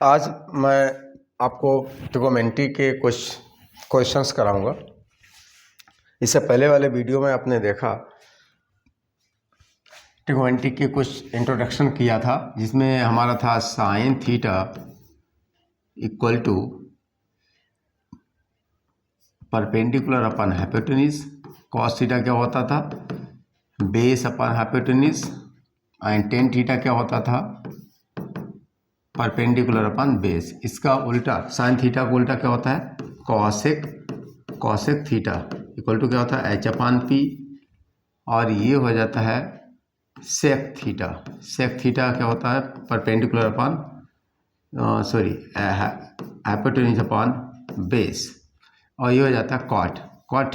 आज मैं आपको ट्रिगोनोमेट्री के कुछ क्वेश्चंस कराऊंगा। इससे पहले वाले वीडियो में आपने देखा ट्रिगोनोमेट्री के कुछ इंट्रोडक्शन किया था, जिसमें हमारा था sine theta equal to perpendicular upon hypotenuse, cos theta क्या होता था base upon hypotenuse, and tan theta क्या होता था परपेंडिकुलर अपन बेस। इसका उल्टा साइन थीटा का उल्टा क्या होता है कॉसेक थीटा इक्वल टू क्या होता है एच अपान पी, और ये हो जाता है सेक थीटा। सेक थीटा क्या होता है perpendicular upon hypotenuse upon base, और ये हो जाता है कॉट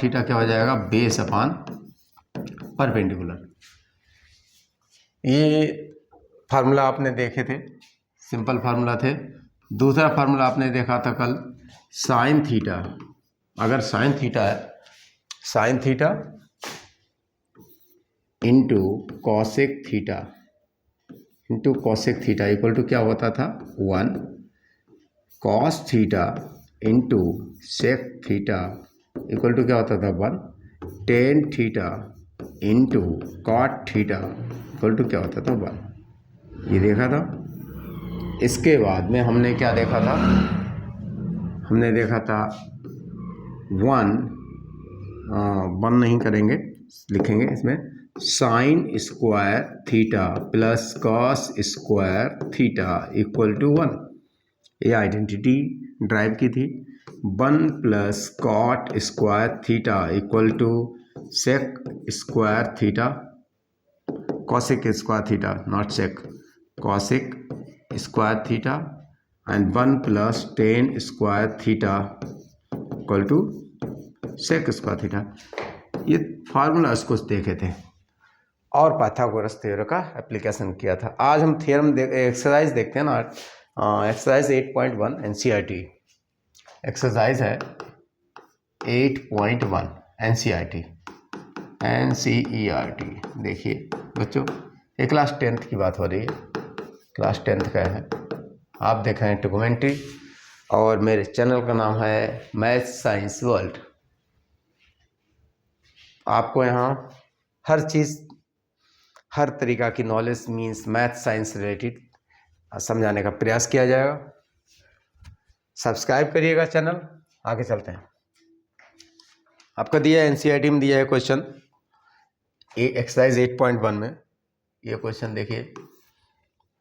थीटा क्या हो जाएगा बेस अपॉन परपेंडिकुलर। ये फार्मूला आपने देखे थे, सिंपल फार्मूला थे। दूसरा फार्मूला आपने देखा था कल साइन थीटा। अगर साइन थीटा है, sine theta into cosec theta equal to क्या होता था 1, cos theta into sec theta equal to क्या होता था 1, tan theta into cot theta equal to क्या होता था 1। ये देखा था। इसके बाद में हमने क्या देखा था, हमने देखा था 1 नहीं करेंगे, लिखेंगे इसमें sine square theta plus cos square theta equal to 1। ये आइडेंटिटी ड्राइव की थी। 1 plus cot square theta equal to sec square theta, cosec square theta not sec, cosec square theta, and 1 plus tan square theta equal to sec square theta. ये formula कुछ देखे थे और Pythagoras theorem का application किया था। आज हम थ्योरम एक्सरसाइज देखते हैं ना। एक्सरसाइज 8.1 एनसीईआरटी एक्सरसाइज है 8.1 एनसीईआरटी। देखिए बच्चों, ये क्लास 10th की बात हो रही है, क्लास 10th का है। आप देख रहे हैं ट्रिगोनोमेट्री और मेरे चैनल का नाम है मैथ साइंस वर्ल्ड। आपको यहाँ हर चीज़, हर तरीक़ा की knowledge means math science related समझाने का प्रयास किया जाएगा। सब्सक्राइब करिएगा चैनल। आगे चलते हैं। आपका दिया है एनसीईआरटी में दिया है क्वेश्चन एक्सरसाइज 8.1 में। ये क्वेश्चन देखिए,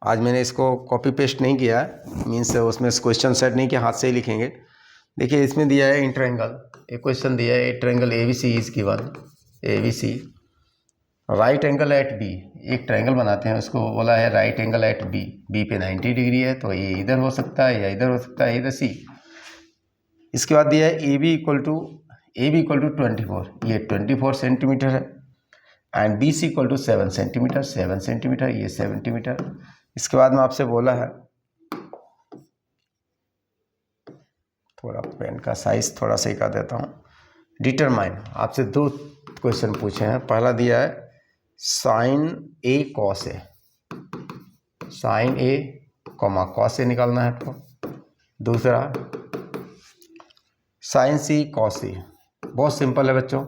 आज मैंने इसको कॉपी पेस्ट नहीं किया है, मीन्स उसमें क्वेश्चन सेट नहीं किया, हाथ से ही लिखेंगे। देखिए इसमें दिया है इन ट्रायंगल, एक क्वेश्चन दिया है triangle ABC is given, ABC right angle at B. एक ट्रायंगल बनाते हैं, उसको बोला है right angle at B, B पे 90 डिग्री है, तो ये इधर हो सकता है या इधर हो सकता है, इधर सी। इसके बाद दिया है ए बी इक्वल टू 24, ये 24 सेंटीमीटर है, and B C equal to 7 centimetre, ये 7 सेंटीमीटर। इसके बाद में आपसे बोला है, थोड़ा पेन का साइज थोड़ा सा ही कर देता हूँ, डिटरमाइन। आपसे 2 क्वेश्चन पूछे हैं। पहला दिया है साइन ए कॉस ए, साइन ए कॉस ए निकालना है आपको। दूसरा साइन सी कॉस सी। बहुत सिंपल है बच्चों,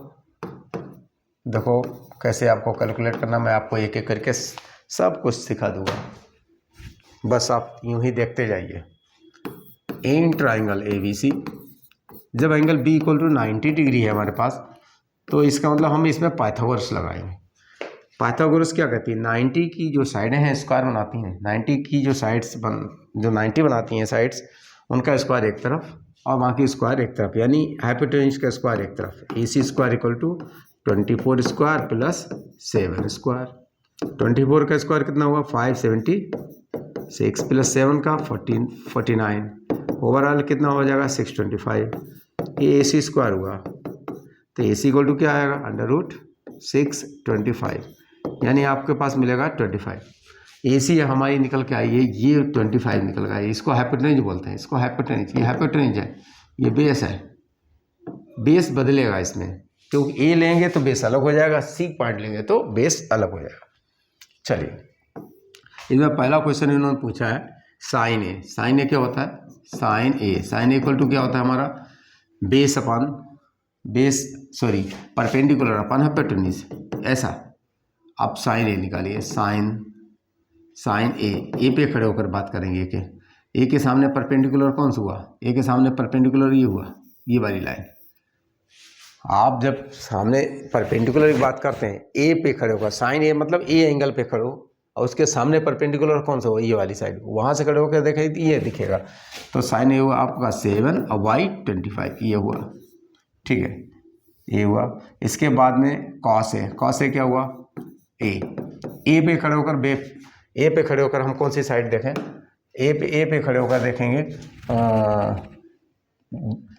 देखो कैसे आपको कैलकुलेट करना, मैं आपको एक एक करके सब कुछ सिखा दूंगा, बस आप यूं ही देखते जाइए। In triangle A B C, जब angle B equal to 90 degree है हमारे पास, तो इसका मतलब हम इसमें पाइथागोरस लगाएंगे। पाइथागोरस क्या कहती है, 90 की जो साइडें हैं स्क्वायर बनाती हैं, 90 की जो साइड्स जो 90 बनाती हैं साइड्स, उनका स्क्वायर एक तरफ और बाकी स्क्वायर एक तरफ, यानी हाइपोटेन्यूज का स्क्वायर एक तरफ। A c square equal to 24 square plus 7 square. 24 का स्क्वायर कितना हुआ 576 प्लस 7 का 49, ओवरऑल कितना हो जाएगा 625। ये ए सी स्क्वायर हुआ, तो ए सी इक्वल टू क्या आएगा √625, यानी आपके पास मिलेगा 25। ए सी हमारी निकल के आई है, ये 25 निकल गया। इसको हाइपोटेन्यूज बोलते हैं, इसको हाइपोटेन्यूज, ये हाइपोटेन्यूज है, ये बेस है। बेस बदलेगा इसमें, क्योंकि ए लेंगे तो बेस अलग हो जाएगा, सी पॉइंट लेंगे तो बेस अलग हो जाएगा। चलिए, इसमें पहला क्वेश्चन इन्होंने पूछा है साइन ए क्या होता है, साइन ए इक्वल टू क्या होता है हमारा, base upon base, sorry perpendicular upon hypotenuse, ऐसा। आप साइन ए निकालिए, साइन ए पे खड़े होकर बात करेंगे। ए के सामने परपेंडिकुलर कौन सा हुआ, ए के सामने परपेंडिकुलर ये हुआ, ये वाली लाइन। आप जब सामने परपेंडिकुलर की बात करते हैं, ए पे खड़े होकर, साइन ए मतलब ए एंगल पे खड़े हो, और उसके सामने परपेंडिकुलर कौन सा हुआ, ये वाली साइड, वहाँ से खड़े होकर देखें तो ये दिखेगा। तो साइन ए हुआ आपका 7 और वाई 25, ये हुआ, ठीक है, ये हुआ। इसके बाद में कॉस ए क्या हुआ, ए पे खड़े होकर ए पे खड़े होकर हम कौन सी साइड देखें, ए पे खड़े होकर देखेंगे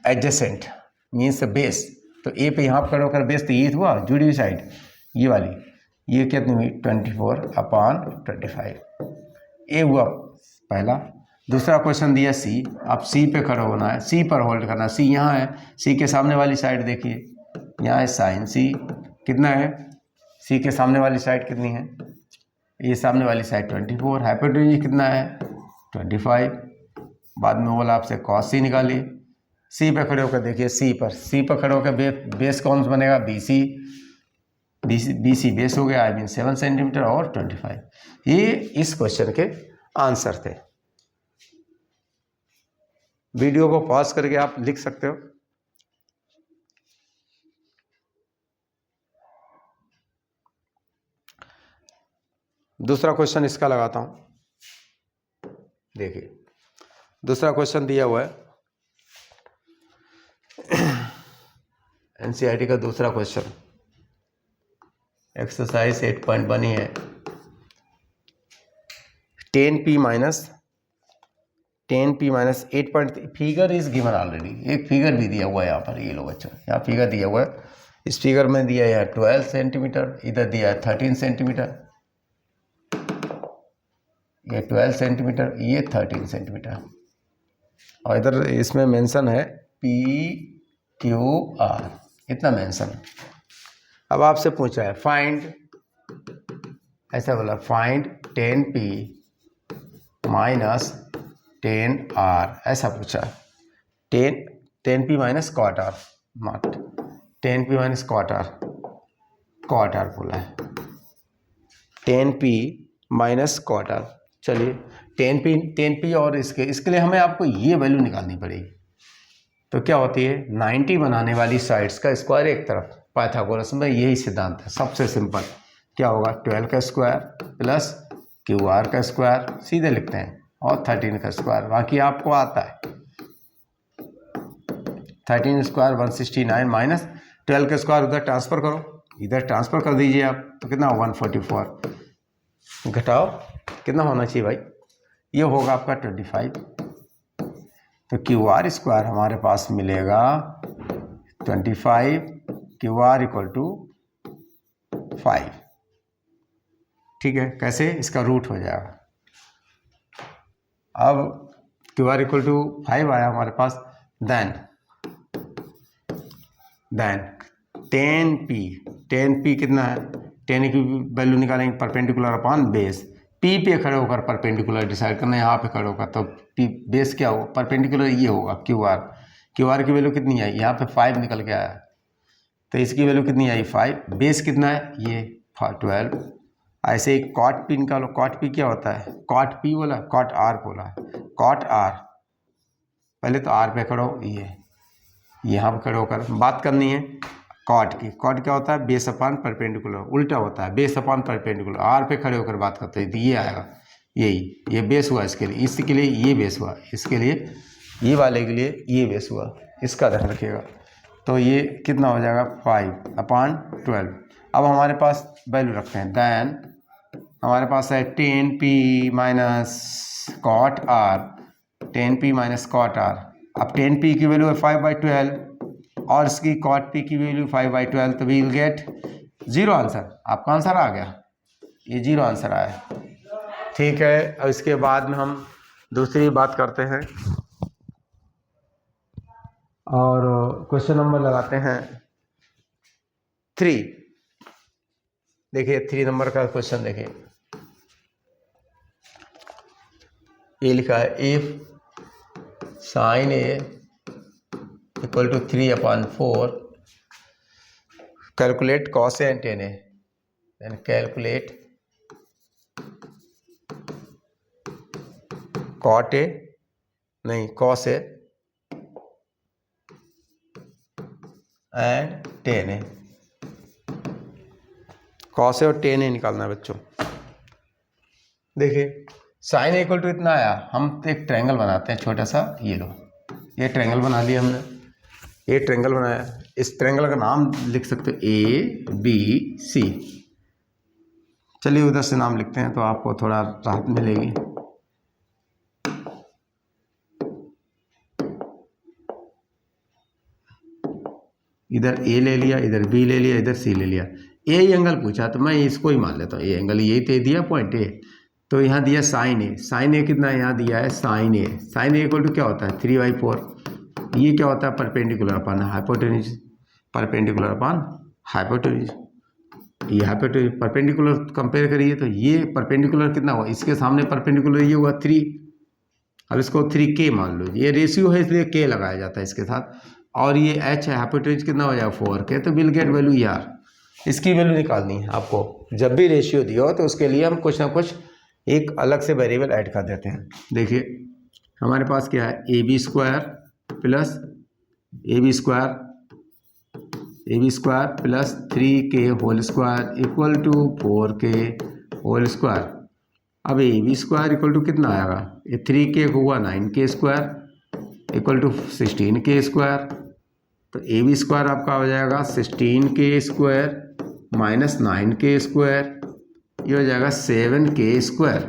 एडजेसेंट मीन्स बेस। तो ए पे यहाँ खड़े होकर बेस, तो ये हुआ जुड़ी हुई साइड, ये वाली, ये कितनी हुई 24/25, ए हुआ पहला। दूसरा क्वेश्चन दिया सी, आप सी पे खड़ा होना है, सी पर होल्ड करना है। सी यहाँ है, सी के सामने वाली साइड देखिए, यहाँ है साइन सी, कितना है, सी के सामने वाली साइड कितनी है, ये सामने वाली साइड 24, हाइपोटेन्यूज कितना है 25। बाद में बोला आपसे कॉस सी निकालिए। सी पे खड़े होकर देखिए, सी पर खड़े होकर बेस कौन सा बनेगा, BC बेस हो गया, आई मीन 7 सेंटीमीटर और 25। ये इस क्वेश्चन के आंसर थे। वीडियो को पॉज करके आप लिख सकते हो। दूसरा क्वेश्चन इसका लगाता हूं, देखिए दूसरा क्वेश्चन दिया हुआ है एनसीईआरटी का दूसरा क्वेश्चन, एक्सरसाइज 8.1 ही है। 10p minus 8 figure is given already, एक फिगर भी दिया हुआ है यहाँ पर, ये लो बच्चों, यहाँ फिगर दिया हुआ है। इस फिगर में दिया है 12 सेंटीमीटर, इधर दिया है 13 सेंटीमीटर, ये 12 सेंटीमीटर, ये 13 सेंटीमीटर, और इधर इसमें मेंशन है PQR, इतना मेंशन। अब आपसे पूछा है फाइंड, ऐसा बोला फाइंड 10p माइनस 10r, ऐसा पूछा। 10p minus cot R, not 10p minus cot R बोला है, 10p माइनस कॉट आर। चलिए 10p और इसके लिए हमें आपको ये वैल्यू निकालनी पड़ेगी। तो क्या होती है, 90 बनाने वाली साइड्स का स्क्वायर एक तरफ, पाइथागोरस में यही सिद्धांत है, सबसे सिंपल। क्या होगा 12 का स्क्वायर प्लस QR का स्क्वायर, सीधे लिखते हैं, और 13 का स्क्वायर, बाकी आपको आता है। 13 स्क्वायर 169 माइनस 12 का स्क्वायर उधर ट्रांसफर करो, इधर ट्रांसफर कर दीजिए आप, तो कितना 144, घटाओ कितना होना चाहिए भाई, ये होगा आपका 25। तो QR स्क्वायर हमारे पास मिलेगा 25, QR इक्वल टू 5, ठीक है। कैसे, इसका रूट हो जाएगा। अब QR इक्वल टू 5 आया हमारे पास, देन 10p कितना है, 10 की वैल्यू निकालेंगे परपेंडिकुलर अपॉन बेस, P पे खड़े होकर परपेंडिकुलर डिसाइड करना है, यहाँ पे खड़े होकर, तो P बेस क्या होगा, परपेंडिकुलर ये होगा QR की वैल्यू कितनी आई, यहाँ पे 5 निकल के आया, तो इसकी वैल्यू कितनी आई 5, बेस कितना है ये 12। ऐसे ही कॉट P निकालो, कॉट P क्या होता है, कॉट P बोला, कॉट R बोला, कॉट R, पहले तो R पे खड़ो, ये यहाँ पे खड़े होकर बात करनी है कॉट की। कॉट क्या होता है, बेस अपॉन परपेंडिकुलर, उल्टा होता है, बेस अपॉन परपेंडिकुलर, R पे खड़े होकर बात करते हैं, तो ये आएगा, यही ये बेस हुआ, इसके लिए, इसके लिए ये बेस हुआ, इसके लिए ये वाले के लिए ये बेस हुआ, इसका ध्यान रखिएगा। तो ये कितना हो जाएगा 5/12। अब हमारे पास वैल्यू रखते हैं, देन हमारे पास है 10p minus cot R, 10p minus cot R। अब 10p की वैल्यू है 5/12 और इसकी कॉट P की वैल्यू 5/12, तो वी विल गेट 0 आंसर। आपका आंसर आ गया, ये 0 आंसर आया, ठीक है। अब इसके बाद में हम दूसरी बात करते हैं और क्वेश्चन नंबर लगाते हैं 3। देखिए 3 नंबर का क्वेश्चन देखिए, ये लिखा है if sine A equal to 3/4 calculate cos a and tan a, then calculate cot a नहीं cos a and tan a. Cos a और टेन ए निकालना है बच्चों। देखिए साइन इक्वल टू इतना आया, हम एक ट्रायंगल बनाते हैं छोटा सा, ये लो ये ट्रायंगल बना लिया हमने, ये ट्रायंगल बनाया। इस ट्रायंगल का नाम लिख सकते हो ABC। चलिए उधर से नाम लिखते हैं तो आपको थोड़ा राहत मिलेगी। इधर A ले लिया, इधर B ले लिया, इधर C ले लिया। ए एंगल पूछा तो मैं इसको ही मान लेता हूँ, ए एंगल यही तो दिया पॉइंट ए, तो यहाँ दिया साइन ए। साइन ए कितना है, यहाँ दिया है sine A. Sine A equal to क्या होता है 3/4। ये क्या होता है perpendicular upon hypotenuse, perpendicular upon hypotenuse. ये हाइपोटेन्यूज परपेंडिकुलर कंपेयर करिए तो ये परपेंडिकुलर कितना हुआ, इसके सामने परपेंडिकुलर ये हुआ 3। अब इसको 3K मान लो, ये रेशियो है इसलिए K लगाया जाता है इसके साथ, और ये H है हाइपोटेन्यूज कितना हो जाएगा 4K। तो विल गेट वैल्यू यार, इसकी वैल्यू निकालनी है आपको। जब भी रेशियो दिया हो तो उसके लिए हम कुछ ना कुछ एक अलग से वेरिएबल ऐड कर देते हैं। देखिए हमारे पास क्या है AB² plus AB² plus 3K whole square equal to 4K whole square. अब AB² इक्वल टू कितना आएगा, ये 3K हुआ 9K² इक्वल टू 16K²। तो AB² आपका हो जाएगा 16K² माइनस 9K², ये हो जाएगा 7K²।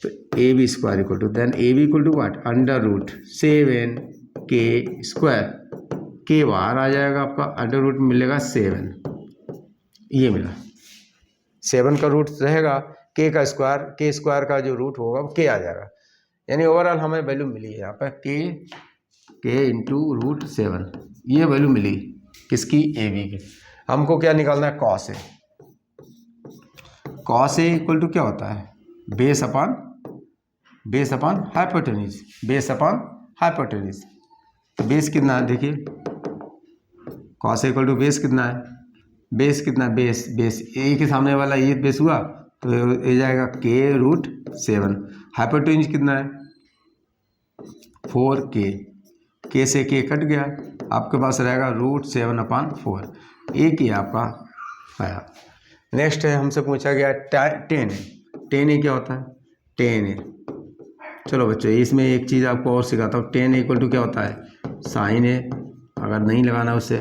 तो AB² equal to then AB equal to what under root 7K²। के बाहर आ जाएगा आपका, अंडर रूट मिलेगा 7, ये मिला 7 का रूट रहेगा, K का स्क्वायर, K² का जो रूट होगा वो K आ जाएगा। यानी ओवरऑल हमें वैल्यू मिली है यहाँ पर K इंटू रूट 7, ये वैल्यू मिली किसकी AB की। हमको क्या निकालना है cos A. Cos A equal to क्या होता है base upon hypotenuse, base upon hypotenuse. तो बेस कितना है देखिए, cos A equal to base कितना है, बेस कितना है, बेस ए के सामने वाला ये बेस हुआ तो ये जाएगा K√7। हाइपोटेन्यूज कितना है 4K, K से K कट गया, आपके पास रहेगा √7/4। एक ही आपका आया। नेक्स्ट है हमसे पूछा गया टेन ए क्या होता है, टेन ए। चलो बच्चों इसमें एक चीज़ आपको और सिखाता हूँ। टेन ए इक्वल टू क्या होता है साइन ए, अगर नहीं लगाना उससे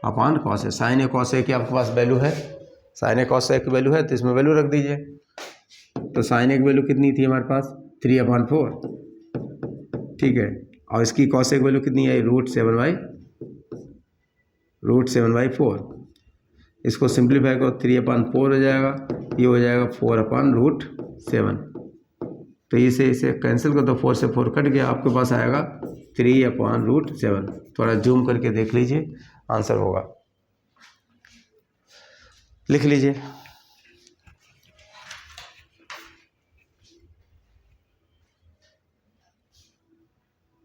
upon cos A. Sine A cos ए की आपके पास वैल्यू है, साइन ए कॉस ए की वैल्यू है तो इसमें वैल्यू रख दीजिए। तो साइन ए की वैल्यू कितनी थी हमारे पास 3/4, ठीक है। और इसकी कॉस ए की वैल्यू कितनी आई √7/4। इसको सिंप्लीफाई करो 3/4 हो जाएगा, ये हो जाएगा 4/√7। तो इसे कैंसिल कर दो, 4 से 4 कट गया, आपके पास आएगा 3/√7। थोड़ा जूम करके देख लीजिए आंसर होगा, लिख लीजिए।